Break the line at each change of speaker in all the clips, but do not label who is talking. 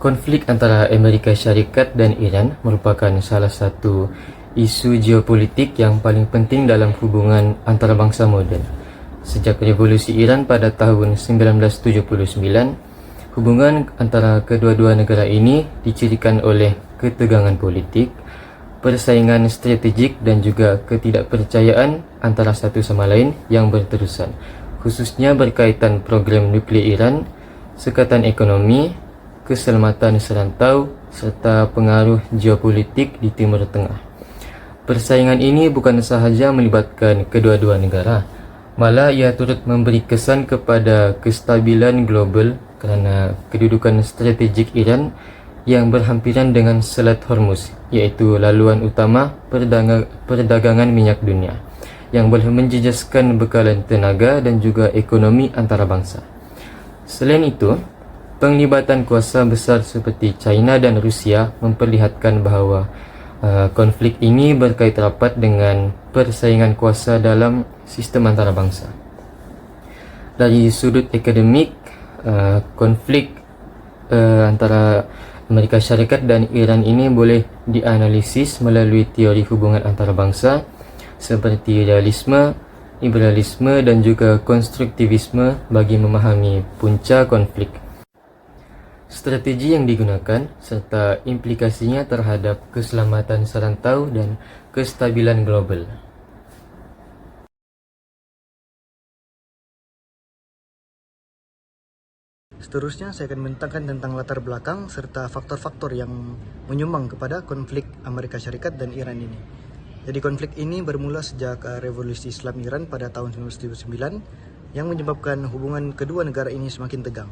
Konflik antara Amerika Syarikat dan Iran merupakan salah satu isu geopolitik yang paling penting dalam hubungan antarabangsa moden. Sejak revolusi Iran pada tahun 1979, hubungan antara kedua-dua negara ini dicirikan oleh ketegangan politik, persaingan strategik dan juga ketidakpercayaan antara satu sama lain yang berterusan, khususnya berkaitan program nuklear Iran, sekatan ekonomi, keselamatan serantau serta pengaruh geopolitik di Timur Tengah. Persaingan ini bukan sahaja melibatkan kedua-dua negara, malah ia turut memberi kesan kepada kestabilan global kerana kedudukan strategik Iran yang berhampiran dengan Selat Hormuz, iaitu laluan utama perdagangan minyak dunia, yang boleh menjejaskan bekalan tenaga dan juga ekonomi antarabangsa. Selain itu, penglibatan kuasa besar seperti China dan Rusia memperlihatkan bahawa konflik ini berkait rapat dengan persaingan kuasa dalam sistem antarabangsa. Dari sudut akademik, konflik antara Amerika Syarikat dan Iran ini boleh dianalisis melalui teori hubungan antarabangsa seperti realisme, liberalisme dan juga konstruktivisme bagi memahami punca konflik, strategi yang digunakan serta implikasinya terhadap keselamatan serantau dan kestabilan global.
Seterusnya, saya akan membentangkan tentang latar belakang serta faktor-faktor yang menyumbang kepada konflik Amerika Syarikat dan Iran ini. Jadi konflik ini bermula sejak revolusi Islam Iran pada tahun 1979 yang menyebabkan hubungan kedua negara ini semakin tegang.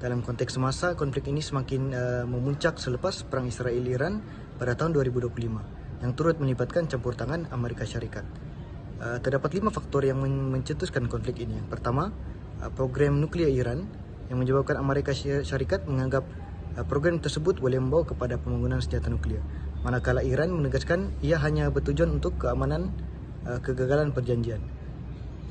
Dalam konteks semasa, konflik ini semakin memuncak selepas Perang Israel-Iran pada tahun 2025 yang turut melibatkan campur tangan Amerika Syarikat. Terdapat 5 faktor yang mencetuskan konflik ini. Yang pertama, program nuklear Iran yang menyebabkan Amerika Syarikat menganggap program tersebut boleh membawa kepada pembangunan senjata nuklear, manakala Iran menegaskan ia hanya bertujuan untuk keamanan kegagalan perjanjian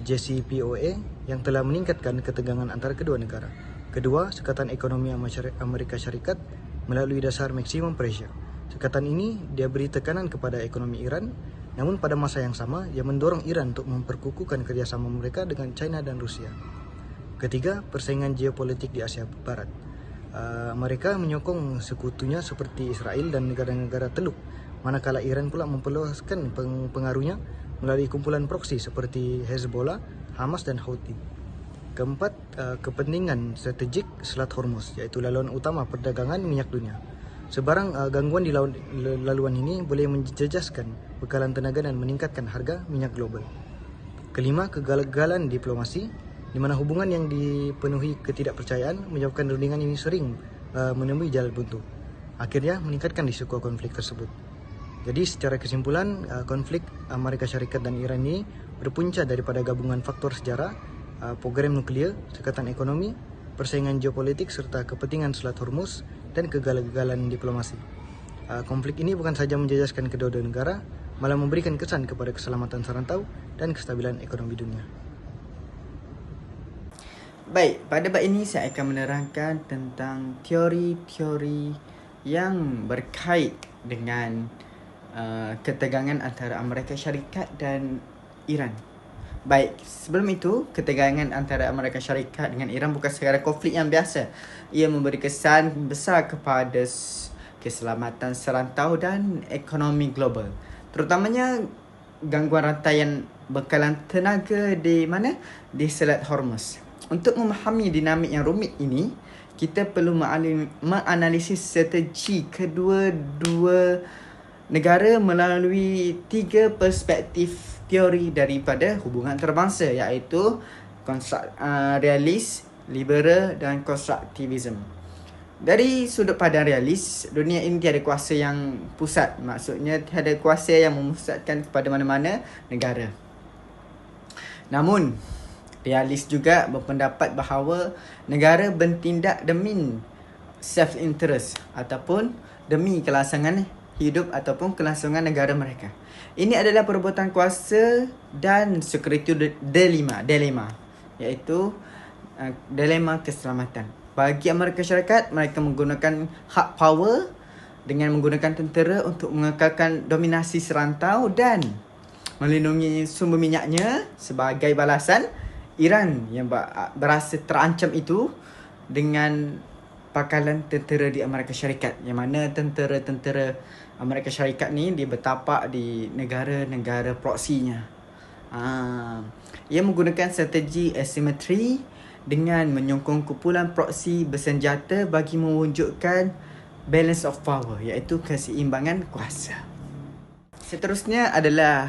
JCPOA yang telah meningkatkan ketegangan antara kedua negara. Kedua, sekatan ekonomi Amerika Syarikat melalui dasar maximum pressure. Sekatan ini dia beri tekanan kepada ekonomi Iran, namun pada masa yang sama ia mendorong Iran untuk memperkukuhkan kerjasama mereka dengan China dan Rusia. Ketiga, persaingan geopolitik di Asia Barat. Mereka menyokong sekutunya seperti Israel dan negara-negara Teluk, manakala Iran pula memperluaskan pengaruhnya melalui kumpulan proksi seperti Hezbollah, Hamas dan Houthi. Keempat, kepentingan strategik Selat Hormuz, iaitu laluan utama perdagangan minyak dunia. Sebarang gangguan di laluan ini boleh menjejaskan bekalan tenaga dan meningkatkan harga minyak global. Kelima, kegagalan diplomasi, di mana hubungan yang dipenuhi ketidakpercayaan menyebabkan rundingan ini sering menemui jalan buntu, akhirnya meningkatkan risiko konflik tersebut. Jadi secara kesimpulan, konflik Amerika Syarikat dan Iran ini berpunca daripada gabungan faktor sejarah, program nuklear, sekatan ekonomi, persaingan geopolitik serta kepentingan Selat Hormuz dan kegagalan diplomasi. Konflik ini bukan saja menjejaskan kedua-dua negara, malah memberikan kesan kepada keselamatan serantau dan kestabilan ekonomi dunia.
Baik, pada bab ini saya akan menerangkan tentang teori-teori yang berkait dengan ketegangan antara Amerika Syarikat dan Iran. Baik, sebelum itu, ketegangan antara Amerika Syarikat dengan Iran bukan sekadar konflik yang biasa. Ia memberi kesan besar kepada keselamatan serantau dan ekonomi global. Terutamanya gangguan rantaian bekalan tenaga di mana? Di Selat Hormuz. Untuk memahami dinamik yang rumit ini, kita perlu menganalisis strategi kedua-dua negara melalui 3 perspektif teori daripada hubungan antarabangsa, iaitu realis, liberal dan konstruktivisme. Dari sudut pandang realis, dunia ini tiada kuasa yang pusat, maksudnya tiada kuasa yang memusatkan kepada mana-mana negara. Namun, realis juga berpendapat bahawa negara bertindak demi self-interest ataupun demi kelangsungan hidup ataupun kelangsungan negara mereka. Ini adalah perebutan kuasa dan security dilema, iaitu dilema keselamatan. Bagi Amerika Syarikat, mereka menggunakan hard power dengan menggunakan tentera untuk mengekalkan dominasi serantau dan melindungi sumber minyaknya. Sebagai balasan, Iran yang berasa terancam itu dengan pakalan tentera di Amerika Syarikat, yang mana tentera-tentera Amerika Syarikat ni dia bertapak di negara-negara proksinya. Ia menggunakan strategi asimetri dengan menyokong kumpulan proksi bersenjata bagi mewujudkan balance of power, iaitu keseimbangan kuasa. Seterusnya adalah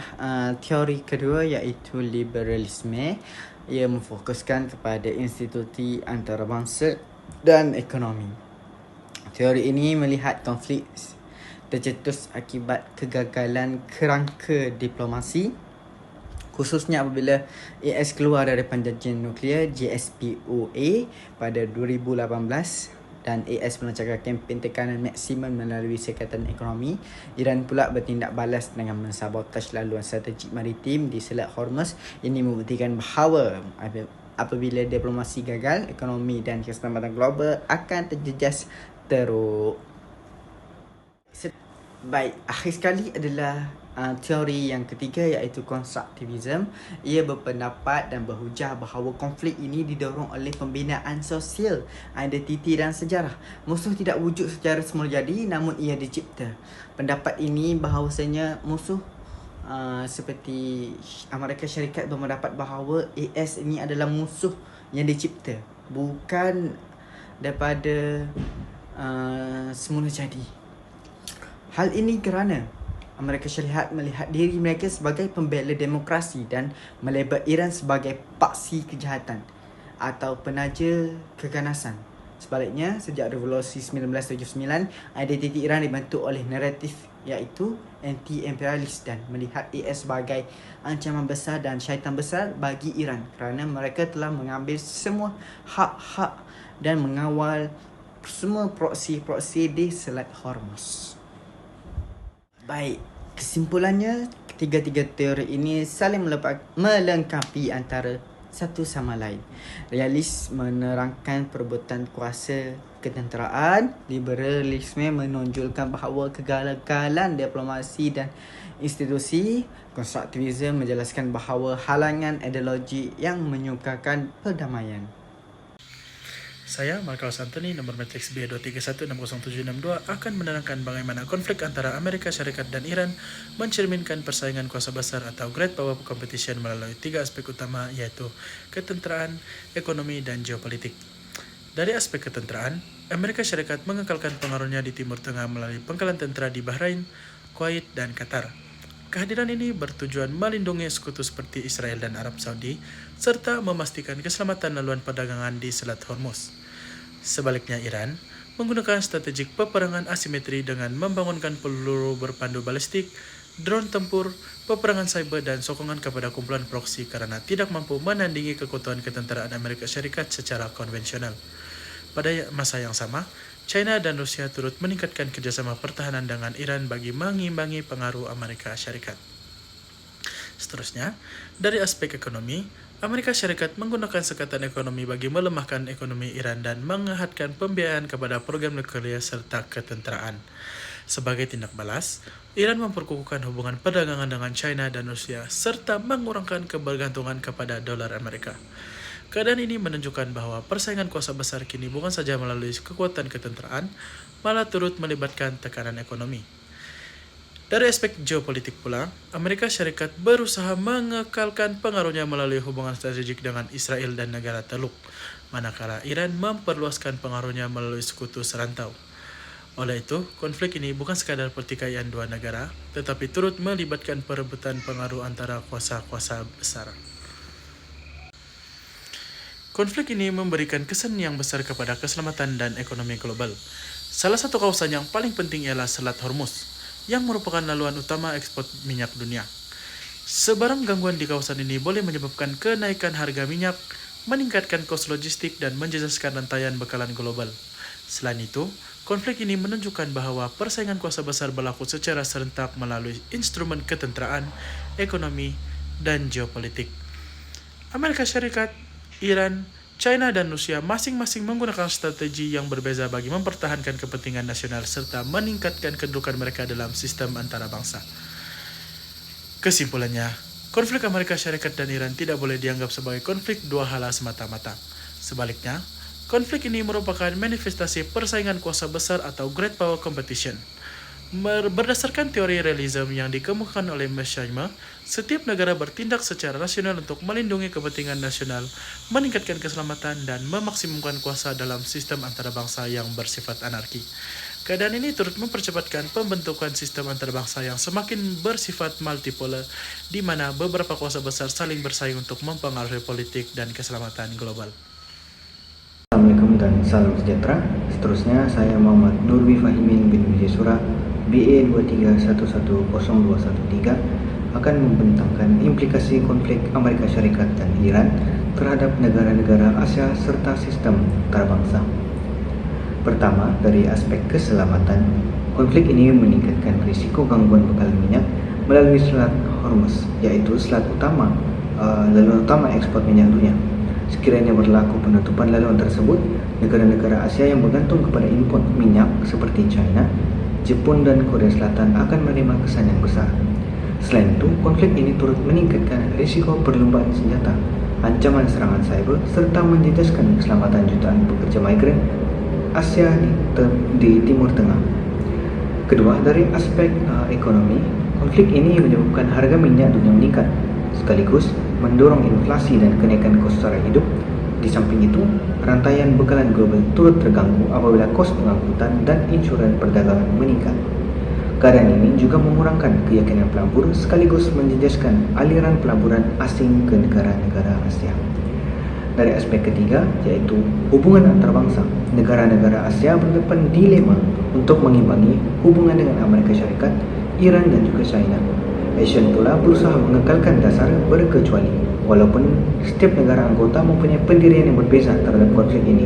teori kedua, iaitu liberalisme. Ia memfokuskan kepada institusi antarabangsa dan ekonomi. Teori ini melihat konflik tercetus akibat kegagalan kerangka diplomasi, khususnya apabila AS keluar dari perjanjian nuklear JCPOA pada 2018 dan AS melancarkan kempen tekanan maksimum melalui Sekatan Ekonomi. Iran pula bertindak balas dengan mensabotase laluan strategik maritim di Selat Hormuz. Ini membuktikan bahawa apabila diplomasi gagal, ekonomi dan keselamatan global akan terjejas teruk. Baik, akhir sekali adalah teori yang ketiga, iaitu konstruktivisme. Ia berpendapat dan berhujah bahawa konflik ini didorong oleh pembinaan sosial, identiti dan sejarah. Musuh tidak wujud secara semula jadi, namun ia dicipta. Pendapat ini bahawasanya musuh seperti Amerika Syarikat berpendapat bahawa AS ini adalah musuh yang dicipta, bukan daripada semula jadi. Hal ini kerana Amerika Syarikat melihat diri mereka sebagai pembela demokrasi dan melabel Iran sebagai paksi kejahatan atau penaja keganasan. Sebaliknya, sejak revolusi 1979, identiti Iran dibentuk oleh naratif iaitu anti-imperialis dan melihat AS sebagai ancaman besar dan syaitan besar bagi Iran kerana mereka telah mengambil semua hak-hak dan mengawal semua proksi-proksi di Selat Hormuz. Baik, kesimpulannya, ketiga-tiga teori ini saling melengkapi antara satu sama lain. Realis menerangkan perebutan kuasa ketenteraan, liberalisme menonjolkan bahawa kegagalan diplomasi dan institusi, konstruktivisme menjelaskan bahawa halangan ideologi yang menyukarkan perdamaian.
Saya, Marcos Anthony, nomor matriks B231600762 akan menerangkan bagaimana konflik antara Amerika Syarikat dan Iran mencerminkan persaingan kuasa besar atau great power competition melalui tiga aspek utama, iaitu ketenteraan, ekonomi dan geopolitik. Dari aspek ketenteraan, Amerika Syarikat mengekalkan pengaruhnya di Timur Tengah melalui pangkalan tentera di Bahrain, Kuwait dan Qatar. Kehadiran ini bertujuan melindungi sekutu seperti Israel dan Arab Saudi serta memastikan keselamatan laluan perdagangan di Selat Hormuz. Sebaliknya, Iran menggunakan strategik peperangan asimetri dengan membangunkan peluru berpandu balistik, drone tempur, peperangan cyber dan sokongan kepada kumpulan proksi kerana tidak mampu menandingi kekuatan ketenteraan Amerika Syarikat secara konvensional. Pada masa yang sama, China dan Rusia turut meningkatkan kerjasama pertahanan dengan Iran bagi mengimbangi pengaruh Amerika Syarikat. Seterusnya, dari aspek ekonomi, Amerika Syarikat menggunakan sekatan ekonomi bagi melemahkan ekonomi Iran dan menghadkan pembiayaan kepada program nuklear serta ketenteraan. Sebagai tindak balas, Iran memperkukuhkan hubungan perdagangan dengan China dan Rusia serta mengurangkan kebergantungan kepada dolar Amerika. Keadaan ini menunjukkan bahawa persaingan kuasa besar kini bukan saja melalui kekuatan ketenteraan, malah turut melibatkan tekanan ekonomi. Dari aspek geopolitik pula, Amerika Syarikat berusaha mengekalkan pengaruhnya melalui hubungan strategik dengan Israel dan negara Teluk, manakala Iran memperluaskan pengaruhnya melalui sekutu serantau. Oleh itu, konflik ini bukan sekadar pertikaian dua negara, tetapi turut melibatkan perebutan pengaruh antara kuasa-kuasa besar. Konflik ini memberikan kesan yang besar kepada keselamatan dan ekonomi global. Salah satu kawasan yang paling penting ialah Selat Hormuz, yang merupakan laluan utama ekspor minyak dunia. Sebarang gangguan di kawasan ini boleh menyebabkan kenaikan harga minyak, meningkatkan kos logistik dan menjejaskan rantaian bekalan global. Selain itu, konflik ini menunjukkan bahawa persaingan kuasa besar berlaku secara serentak melalui instrumen ketenteraan, ekonomi dan geopolitik. Amerika Syarikat, Iran, China dan Rusia masing-masing menggunakan strategi yang berbeza bagi mempertahankan kepentingan nasional serta meningkatkan kedudukan mereka dalam sistem antarabangsa. Kesimpulannya, konflik Amerika Syarikat dan Iran tidak boleh dianggap sebagai konflik dua hala semata-mata. Sebaliknya, konflik ini merupakan manifestasi persaingan kuasa besar atau great power competition. Berdasarkan teori realism yang dikemukakan oleh Mearsheimer, setiap negara bertindak secara rasional untuk melindungi kepentingan nasional, meningkatkan keselamatan, dan memaksimumkan kuasa dalam sistem antarabangsa yang bersifat anarki. Keadaan ini turut mempercepatkan pembentukan sistem antarabangsa yang semakin bersifat multipolar, di mana beberapa kuasa besar saling bersaing untuk mempengaruhi politik dan keselamatan global.
Assalamualaikum dan salam sejahtera. Seterusnya saya Muhammad Nurwi Fahimin bin Wijesura, BA 2311013 akan membentangkan implikasi konflik Amerika Syarikat dan Iran terhadap negara-negara Asia serta sistem antarabangsa. Pertama, dari aspek keselamatan, konflik ini meningkatkan risiko gangguan bekal minyak melalui Selat Hormuz, yaitu selat utama laluan utama ekspor minyak dunia. Sekiranya berlaku penutupan laluan tersebut, negara-negara Asia yang bergantung kepada import minyak seperti China, Jepun dan Korea Selatan akan menerima kesan yang besar. Selain itu, konflik ini turut meningkatkan risiko perlumbaan senjata, ancaman serangan cyber, serta menjejaskan keselamatan jutaan pekerja migran Asia di Timur Tengah. Kedua, dari aspek ekonomi, konflik ini menyebabkan harga minyak dunia meningkat, sekaligus mendorong inflasi dan kenaikan kos sara hidup. Di samping itu, rantaian bekalan global turut terganggu apabila kos pengangkutan dan insuran perdagangan meningkat. Keadaan ini juga mengurangkan keyakinan pelabur sekaligus menjejaskan aliran pelaburan asing ke negara-negara Asia. Dari aspek ketiga, yaitu hubungan antarabangsa, negara-negara Asia berdepan dilema untuk mengimbangi hubungan dengan Amerika Syarikat, Iran dan juga China. ASEAN pula berusaha mengekalkan dasar berkecuali, walaupun setiap negara anggota mempunyai pendirian yang berbeza terhadap konflik ini.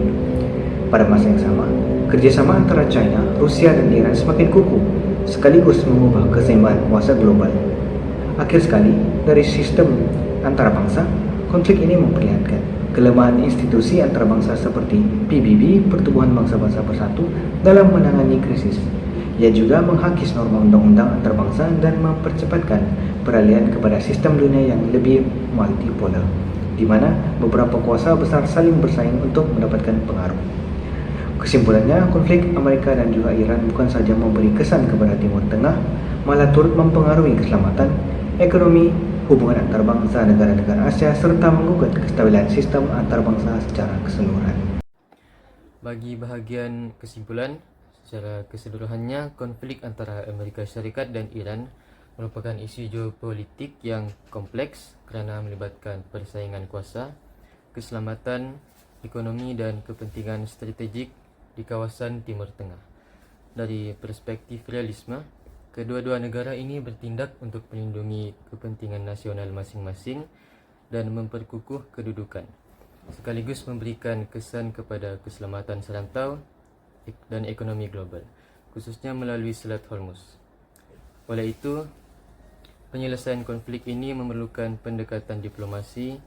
Pada masa yang sama, kerjasama antara China, Rusia dan Iran semakin kukuh, sekaligus mengubah keseimbangan kuasa global. Akhir sekali, dari sistem antarabangsa, konflik ini memperlihatkan kelemahan institusi antarabangsa seperti PBB, Pertubuhan Bangsa-Bangsa Bersatu, dalam menangani krisis. Ia juga menghakis norma undang-undang antarabangsa dan mempercepatkan peralihan kepada sistem dunia yang lebih multipolar, di mana beberapa kuasa besar saling bersaing untuk mendapatkan pengaruh. Kesimpulannya, konflik Amerika dan juga Iran bukan saja memberi kesan kepada Timur Tengah, malah turut mempengaruhi keselamatan, ekonomi, hubungan antarabangsa negara-negara Asia, serta menggugat kestabilan sistem antarabangsa secara keseluruhan.
Bagi bahagian kesimpulan, secara keseluruhannya, konflik antara Amerika Syarikat dan Iran merupakan isu geopolitik yang kompleks kerana melibatkan persaingan kuasa, keselamatan, ekonomi dan kepentingan strategik di kawasan Timur Tengah. Dari perspektif realisme, kedua-dua negara ini bertindak untuk melindungi kepentingan nasional masing-masing dan memperkukuh kedudukan, sekaligus memberikan kesan kepada keselamatan serantau dan ekonomi global, khususnya melalui Selat Hormuz. Oleh itu, penyelesaian konflik ini memerlukan pendekatan diplomasi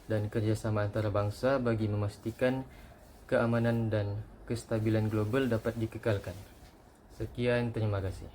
dan kerjasama antarabangsa bagi memastikan keamanan dan kestabilan global dapat dikekalkan. Sekian, terima kasih.